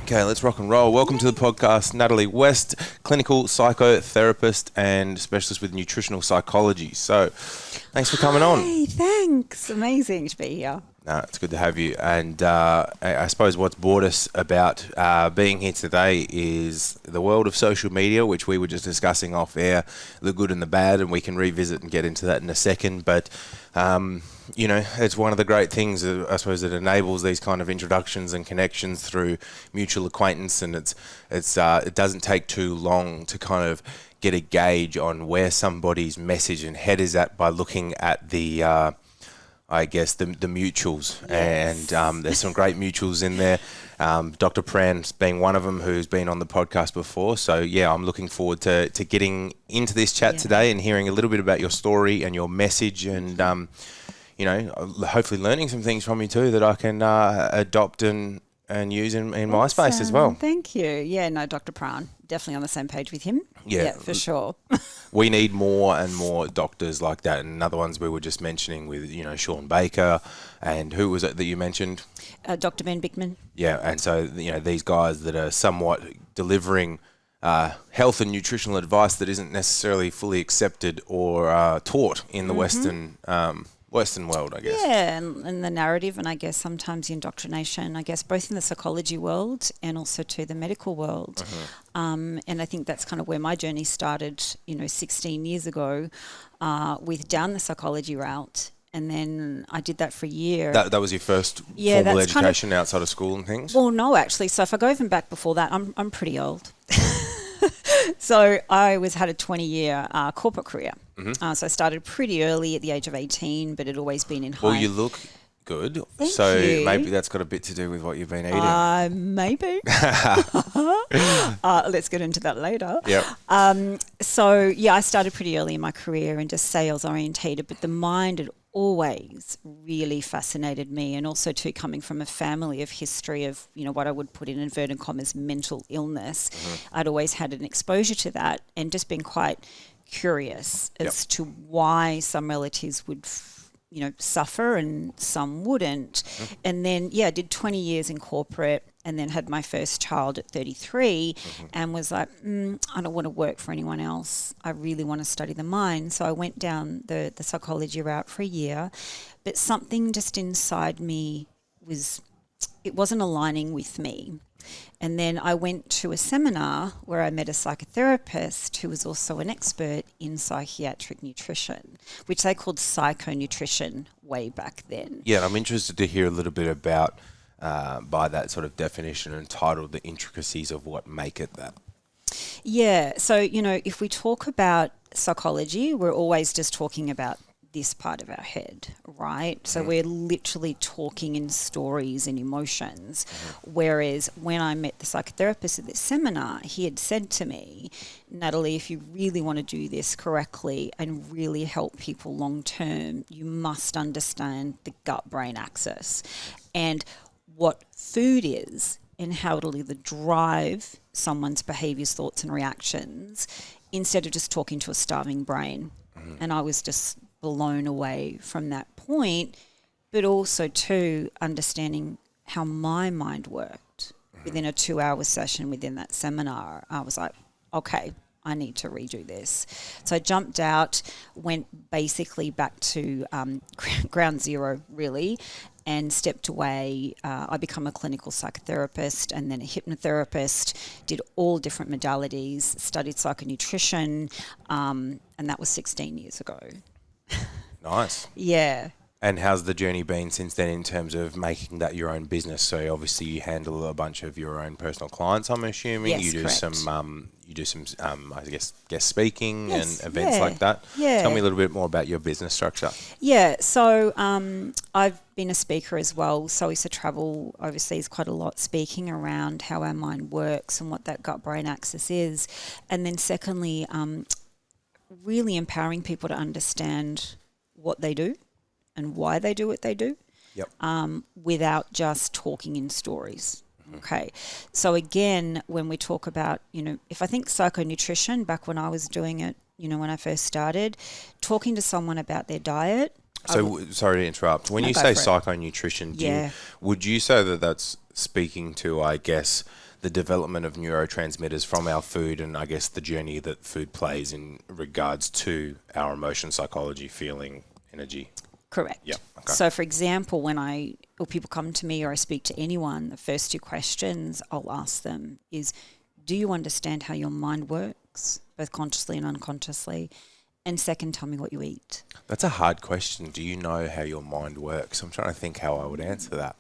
Okay, let's rock and roll. Welcome to the podcast, Natalie West, Clinical Psychotherapist and Specialist with Nutritional Psychology. So, thanks for coming on. Hey, thanks. Amazing to be here. No, it's good to have you. And I suppose what's brought us about being here today is the world of social media, which we were just discussing off air, the good and the bad, and we can revisit and get into that in a second. But, you know, it's one of the great things, I suppose, it enables these kind of introductions and connections through mutual acquaintance, and it doesn't take too long to kind of get a gauge on where somebody's message and head is at by looking at the I guess the mutuals. Yes. And there's some great mutuals in there. Dr. Pran's being one of them, who's been on the podcast before. So yeah, I'm looking forward to getting into this chat today and hearing a little bit about your story and your message, and you know, hopefully learning some things from you too that I can adopt and use in my space as well. Thank you. Yeah, no, Dr. Pran, definitely on the same page with him. Yeah, for sure. We need more and more doctors like that. And other ones we were just mentioning with, you know, Sean Baker, and who was it that you mentioned? Dr. Ben Bickman. Yeah, and so, you know, these guys that are somewhat delivering health and nutritional advice that isn't necessarily fully accepted or taught in the Western world, I guess. Yeah, and the narrative, and I guess sometimes the indoctrination, I guess both in the psychology world and also to the medical world. And I think that's kind of where my journey started, you know, 16 years ago with down the psychology route. And then I did that for a year. That was your first formal education outside of school and things? Well, no, actually. So if I go even back before that, I'm pretty old. So I had a 20-year corporate career. So I started pretty early at the age of 18, but it always been in high. Well, you look good. Thank so you. Maybe that's got a bit to do with what you've been eating. Maybe. Let's get into that later. Yep. So, yeah, I started pretty early in my career and just sales orientated, but the mind had always really fascinated me, and also too coming from a family of history of, you know, what I would put in inverted commas mental illness. I'd always had an exposure to that and just been quite curious as to why some relatives would you know, suffer and some wouldn't. And then, I did 20 years in corporate and then had my first child at 33 and was like, I don't want to work for anyone else. I really want to study the mind. So I went down the psychology route for a year, but something just inside me it wasn't aligning with me. And then I went to a seminar where I met a psychotherapist who was also an expert in psychiatric nutrition, which they called psychonutrition way back then. Yeah, I'm interested to hear a little bit about, by that sort of definition and title, the intricacies of what make it that. Yeah, so, you know, if we talk about psychology, we're always just talking about this part of our head, right? So we're literally talking in stories and emotions. Whereas when I met the psychotherapist at this seminar, he had said to me, Natalie, if you really want to do this correctly and really help people long term, you must understand the gut-brain axis and what food is and how it'll either drive someone's behaviors, thoughts and reactions instead of just talking to a starving brain. And I was just blown away from that point, but also too understanding how my mind worked. Within a 2-hour session within that seminar, I was like, okay, I need to redo this. So I jumped out, went basically back to ground zero really, and stepped away. I become a clinical psychotherapist and then a hypnotherapist, did all different modalities, studied psychonutrition, and that was 16 years ago. Nice. Yeah. And how's the journey been since then in terms of making that your own business? So obviously you handle a bunch of your own personal clients, I'm assuming. Yes, you do correct. some I guess guest speaking Yes, and events like that. Yeah. Tell me a little bit more about your business structure. Yeah, so I've been a speaker as well, so I used to travel overseas quite a lot speaking around how our mind works and what that gut-brain axis is. And then secondly, really empowering people to understand what they do and why they do what they do, without just talking in stories. Okay. So again, when we talk about, you know, if I think psychonutrition, back when I was doing it, you know, when I first started, talking to someone about their diet. So, sorry to interrupt. When you say psychonutrition, would you say that that's speaking to, I guess, the development of neurotransmitters from our food, and I guess the journey that food plays in regards to our emotion, psychology, feeling, energy. Correct. Yeah. Okay. So, for example, or people come to me or I speak to anyone, the first two questions I'll ask them is, do you understand how your mind works, both consciously and unconsciously? And second, tell me what you eat. That's a hard question. Do you know how your mind works? I'm trying to think how I would answer that.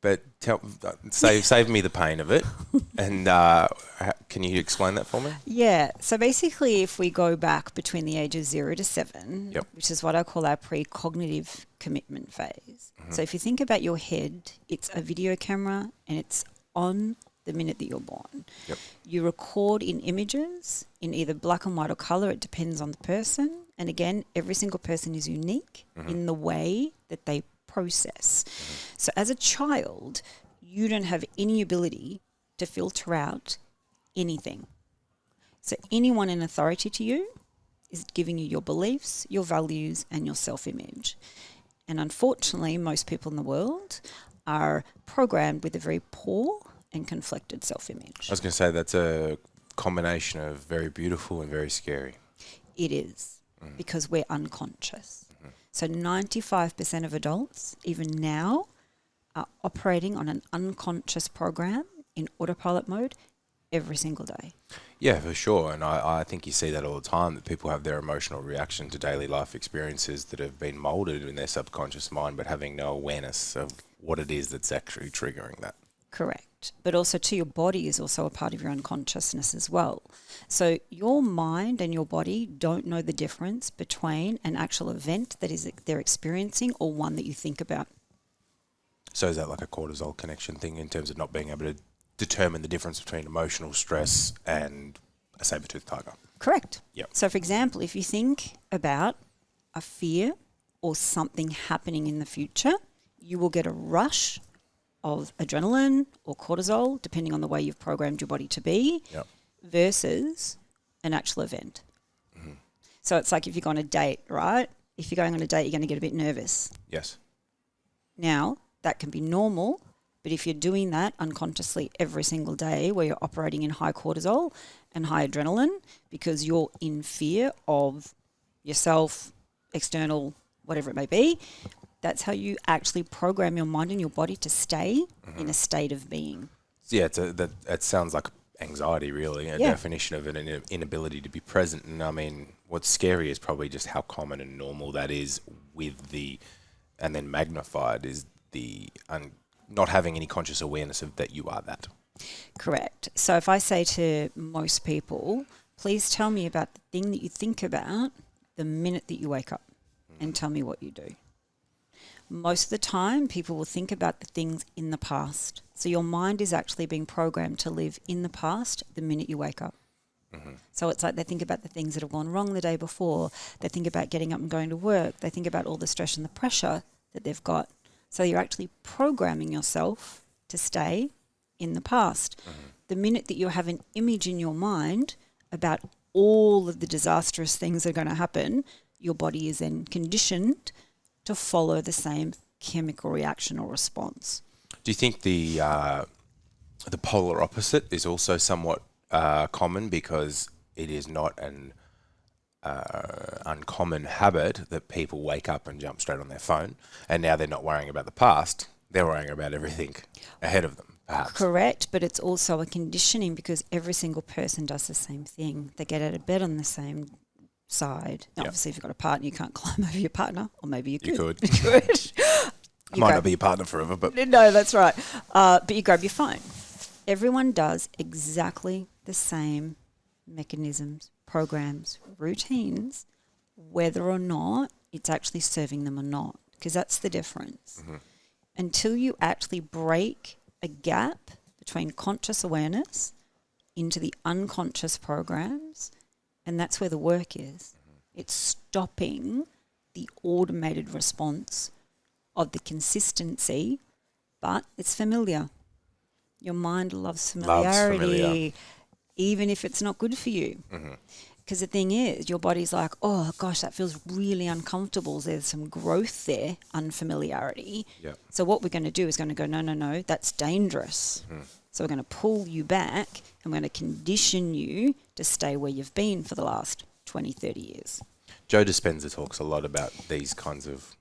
But save me the pain of it. And can you explain that for me? Yeah. So basically, if we go back between the ages 0 to 7, Yep. which is what I call our precognitive commitment phase. So if you think about your head, it's a video camera and it's on the minute that you're born. Yep. You record in images in either black and white or color. It depends on the person. And again, every single person is unique in the way that they process. So as a child, you don't have any ability to filter out anything. So anyone in authority to you is giving you your beliefs, your values, and your self-image. And unfortunately, most people in the world are programmed with a very poor and conflicted self-image. I was going to say that's a combination of very beautiful and very scary. It is, because we're unconscious. So 95% of adults, even now, are operating on an unconscious program in autopilot mode every single day. Yeah, for sure. And I think you see that all the time, that people have their emotional reaction to daily life experiences that have been molded in their subconscious mind, but having no awareness of what it is that's actually triggering that. Correct. But also too, your body is also a part of your unconsciousness as well. So your mind and your body don't know the difference between an actual event that is they're experiencing or one that you think about. So is that like a cortisol connection thing in terms of not being able to determine the difference between emotional stress and a saber-toothed tiger? Correct. Yep. So for example, if you think about a fear or something happening in the future, you will get a rush of adrenaline or cortisol, depending on the way you've programmed your body to be, versus an actual event. So it's like if you go on a date, right? If you're going on a date, you're going to get a bit nervous. Yes. Now, that can be normal, but if you're doing that unconsciously every single day where you're operating in high cortisol and high adrenaline because you're in fear of yourself, external, whatever it may be, that's how you actually program your mind and your body to stay in a state of being. Yeah, that sounds like anxiety, really, a definition of an inability to be present. And I mean, what's scary is probably just how common and normal that is and then magnified is not having any conscious awareness of that you are that. Correct. So if I say to most people, please tell me about the thing that you think about the minute that you wake up and tell me what you do. Most of the time, people will think about the things in the past. So your mind is actually being programmed to live in the past the minute you wake up. So it's like they think about the things that have gone wrong the day before. They think about getting up and going to work. They think about all the stress and the pressure that they've got. So you're actually programming yourself to stay in the past. The minute that you have an image in your mind about all of the disastrous things that are going to happen, your body is then conditioned to follow the same chemical reaction or response. Do you think the polar opposite is also somewhat common, because it is not an uncommon habit that people wake up and jump straight on their phone, and now they're not worrying about the past, they're worrying about everything ahead of them, perhaps? Correct, but it's also a conditioning because every single person does the same thing. They get out of bed on the same side. Now, obviously, if you've got a partner, you can't climb over your partner, or maybe you could. You could. Might not be your partner forever, but... No, that's right. But you grab your phone. Everyone does exactly the same mechanisms, programs, routines, whether or not it's actually serving them or not, because that's the difference. Until you actually break a gap between conscious awareness into the unconscious programs, and that's where the work is. It's stopping the automated response of the consistency, but it's familiar. Your mind loves familiarity, even if it's not good for you. Because the thing is, your body's like, oh, gosh, that feels really uncomfortable. There's some growth there, unfamiliarity. So what we're going to do is going to go, no, that's dangerous. So we're going to pull you back and we're going to condition you to stay where you've been for the last 20, 30 years. Joe Dispenza talks a lot about these kinds of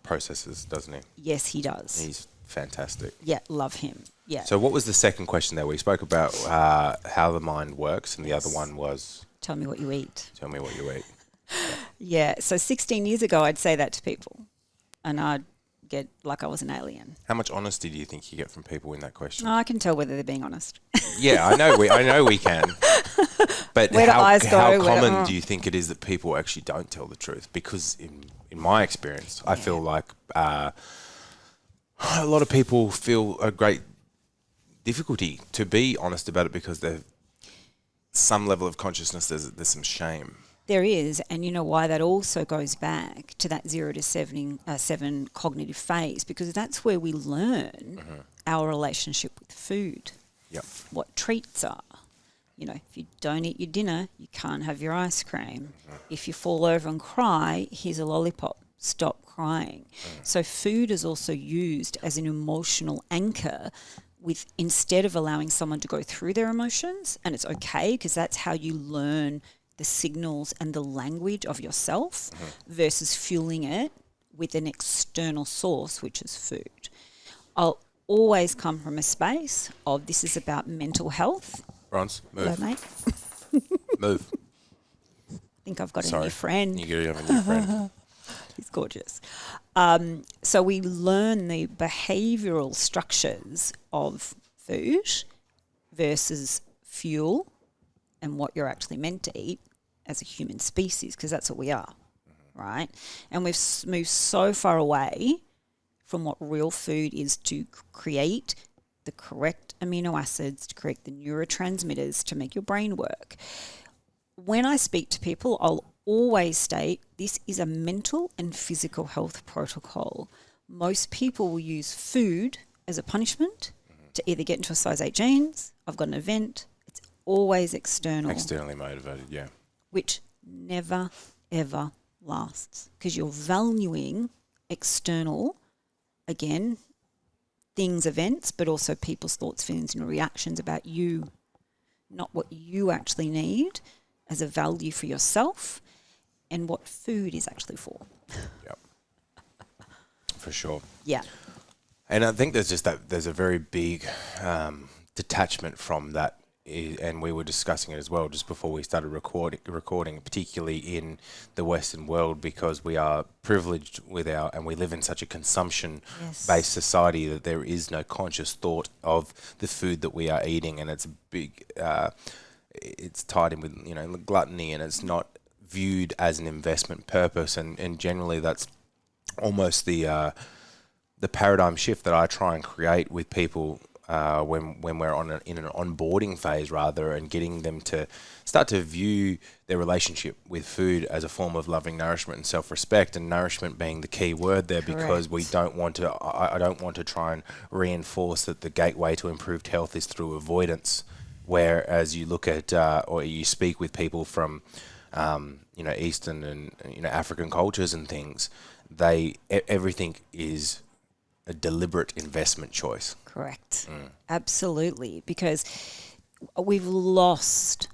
processes, doesn't he? Yes, he does. He's fantastic. Yeah, love him. Yeah. So what was the second question there? We spoke about how the mind works, and the other one was... Tell me what you eat. Tell me what you eat. Yeah. So 16 years ago, I'd say that to people, and I'd get like I was an alien. How much honesty do you think you get from people in that question? Oh, I can tell whether they're being honest. Yeah, I know we can. But Where do eyes go? how common do you think it is that people actually don't tell the truth? Because in my experience, I feel like a lot of people feel a great difficulty to be honest about it because there's some level of consciousness, there's some shame. There is, and you know why that also goes back to that 0 to 7 cognitive phase, because that's where we learn our relationship with food. Yep. What treats are. You know, if you don't eat your dinner, you can't have your ice cream. If you fall over and cry, here's a lollipop. Stop crying. So food is also used as an emotional anchor with, instead of allowing someone to go through their emotions, and it's okay because that's how you learn the signals and the language of yourself versus fueling it with an external source, which is food. I'll always come from a space of this is about mental health. Bronze, move. Hello, mate. Move. I think I've got a new friend. You have a new friend. He's gorgeous. So we learn the behavioural structures of food versus fuel and what you're actually meant to eat as a human species, because that's what we are, right? And we've moved so far away from what real food is to create the correct amino acids, to create the neurotransmitters to make your brain work. When I speak to people, I'll always state this is a mental and physical health protocol. Most people will use food as a punishment to either get into a size 8 jeans, I've got an event. It's always external. Externally motivated, yeah. Which never, ever lasts because you're valuing external, again, things, events, but also people's thoughts, feelings and reactions about you, not what you actually need as a value for yourself and what food is actually for. Yep. For sure. Yeah. And I think there's a very big detachment from that, and we were discussing it as well just before we started recording, particularly in the Western world, because we are privileged and we live in such a consumption-based society that there is no conscious thought of the food that we are eating, and it's a big, it's tied in with gluttony, and it's not viewed as an investment purpose, and generally that's almost the paradigm shift that I try and create with people when we're in an onboarding phase, rather, and getting them to start to view their relationship with food as a form of loving nourishment and self-respect, and nourishment being the key word there. Correct. Because we don't want to, I don't want to try and reinforce that the gateway to improved health is through avoidance, whereas you look at or you speak with people from Eastern and African cultures and things, everything is a deliberate investment choice. Correct. Absolutely. Because we've lost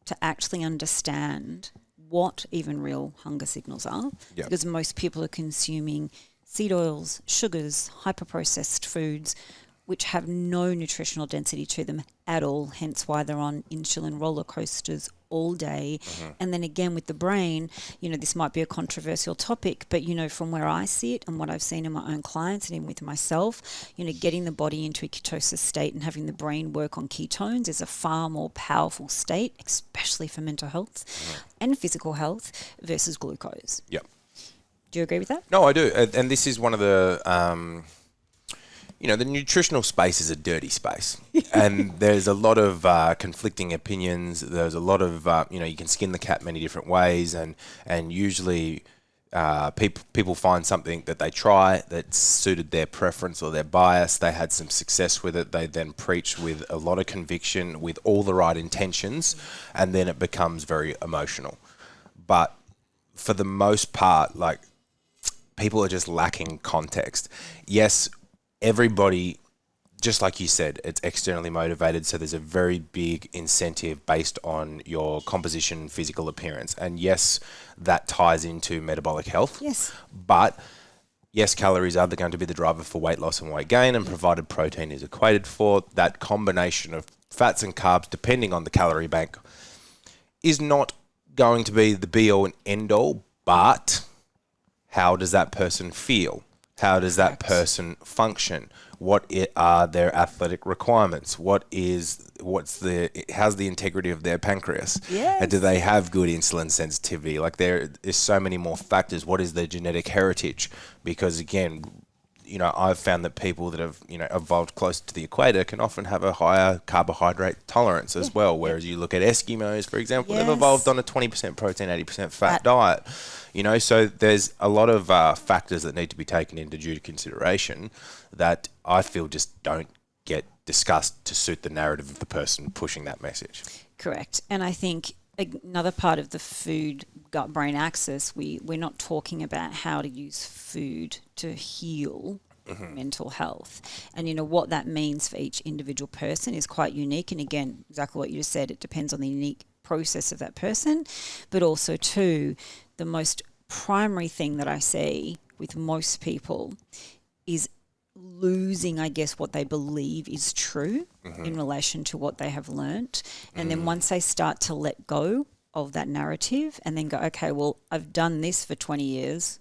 to actually understand what even real hunger signals are. Yep. Because most people are consuming seed oils, sugars, hyper-processed foods, which have no nutritional density to them at all, hence why they're on insulin roller coasters all day. And then again with the brain, this might be a controversial topic, but from where I see it and what I've seen in my own clients and even with myself, getting the body into a ketosis state and having the brain work on ketones is a far more powerful state, especially for mental health and physical health versus glucose. Yep. Do you agree with that? No, I do. And this is one of the the nutritional space is a dirty space, and there's a lot of conflicting opinions. There's a lot of, you can skin the cat many different ways, and usually people find something that they try that suited their preference or their bias. They had some success with it. They then preach with a lot of conviction, with all the right intentions, and then it becomes very emotional. But for the most part, people are just lacking context. Yes, everybody just like you said, it's externally motivated, so there's a very big incentive based on your composition, physical appearance. And yes, that ties into metabolic health. Yes. But yes, calories are going to be the driver for weight loss and weight gain, and provided protein is equated for, that combination of fats and carbs, depending on the calorie bank, is not going to be the be all and end all. But how does that person feel? How does that person function? Are their athletic requirements? How's the integrity of their pancreas? Yes. And do they have good insulin sensitivity? Like, there is so many more factors. What is their genetic heritage? Because again, I've found that people that have, evolved closer to the equator can often have a higher carbohydrate tolerance as well. Whereas you look at Eskimos, for example, they've evolved on a 20% protein, 80% fat diet. So there's a lot of factors that need to be taken into due consideration that I feel just don't get discussed to suit the narrative of the person pushing that message. Correct. And I think another part of the food gut-brain axis, we're not talking about how to use food to heal mental health. And what that means for each individual person is quite unique. And again, exactly what you just said, it depends on the unique process of that person. But also too, the most primary thing that I see with most people is losing, I guess, what they believe is true in relation to what they have learnt. And then once they start to let go of that narrative and then go, okay, well, I've done this for 20 years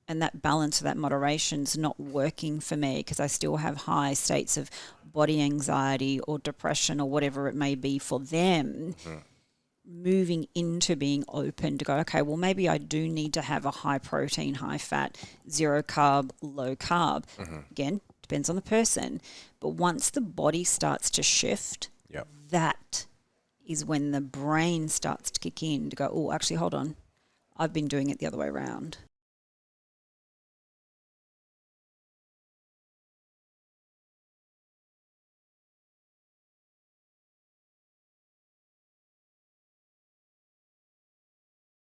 and that balance or that moderation's not working for me because I still have high states of body anxiety or depression or whatever it may be for them, moving into being open to go, okay, well, maybe I do need to have a high protein, high fat, zero carb, low carb. Again, depends on the person. But once the body starts to shift, that is when the brain starts to kick in to go, oh, actually, hold on. I've been doing it the other way around.